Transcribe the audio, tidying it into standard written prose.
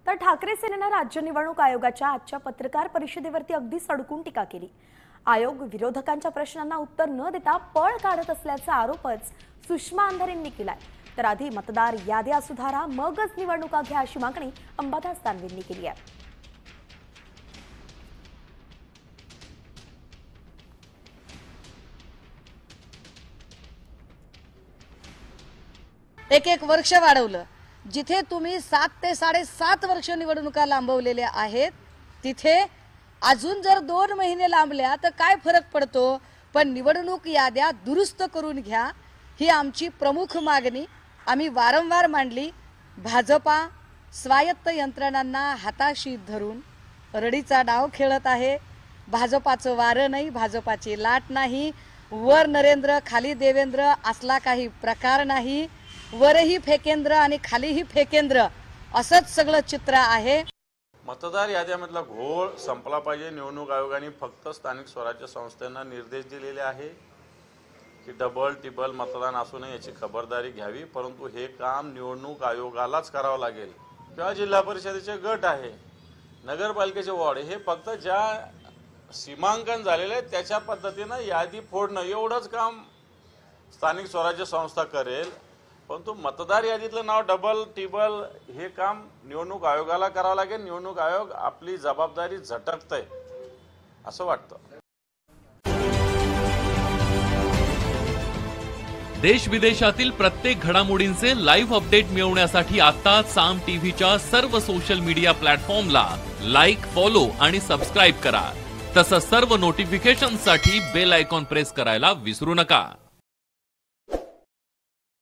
तर ठाकरे सेनेनं राज्य निवडणूक आयोगाच्या आजच्या पत्रकार परिषदेवरती अगदी सडकून टीका केली। आयोग विरोधकांच्या प्रश्नांना उत्तर न देता पळ काढत असल्याचा आरोपच सुषमा अंधारेंनी केलाय। तर आधी मतदार याद्या सुधारा मगच निवडणुका घ्या अशी मागणी अंबादास दानवेंनी केली आहे। एक वर्ष वाढवलं। जिथे तुम्ही 7 ते 7.5 वर्ष निवडणुका लांबवलेल्या आहेत तिथे अजून जर 2 महिने लांबल्या तर काय फरक पडतो। पण निवडणूक याद्या दुरुस्त करून घ्या ही आमची प्रमुख मागणी आम्ही वारंवार मांडली। भाजपा स्वायत्त यंत्रणांना हाताशी धरून रडीचा डाव खेळत आहे। भाजपाचं वारं नाही, भाजपाची लाट नाही, वर नरेंद्र खाली देवेंद्र असला काही प्रकार नाही। वरही फेकेंद्र आणि खालीही फेकेंद्र असंच सगळं चित्र आहे। मतदार याद्यामधला घोळ संपला पाहिजे। निवडणूक आयोगाने फक्त स्थानिक स्वराज्य संस्थांना निर्देश दिलेले आहे की डबल टिबल मतदान असू नये याची खबरदारी घ्यावी, परंतु हे काम निवडणूक आयोगालाच करावं लागेल। किंवा जिल्हा परिषदेचे गट आहे, नगरपालिकेचे वॉर्ड, हे फक्त ज्या सीमांकन झालेले आहे त्याच्या पद्धतीनं यादी फोडणं एवढंच काम स्थानिक स्वराज्य संस्था करेल। परंतु मतदार यादीतलं नाव डबल टिबल हे काम निवडणूक आयोगाला करावं लागेल। निवडणूक आयोग आपली जबाबदारी झटकतंय असं वाटतं। देश विदेशातील प्रत्येक घडामोडींचे लाईव्ह अपडेट मिळवण्यासाठी आता साम टीव्हीच्या सर्व सोशल मीडिया प्लॅटफॉर्मला लाईक, फॉलो आणि सबस्क्राईब करा। तसंच सर्व नोटिफिकेशनसाठी बेल आयकॉन प्रेस करायला विसरू नका।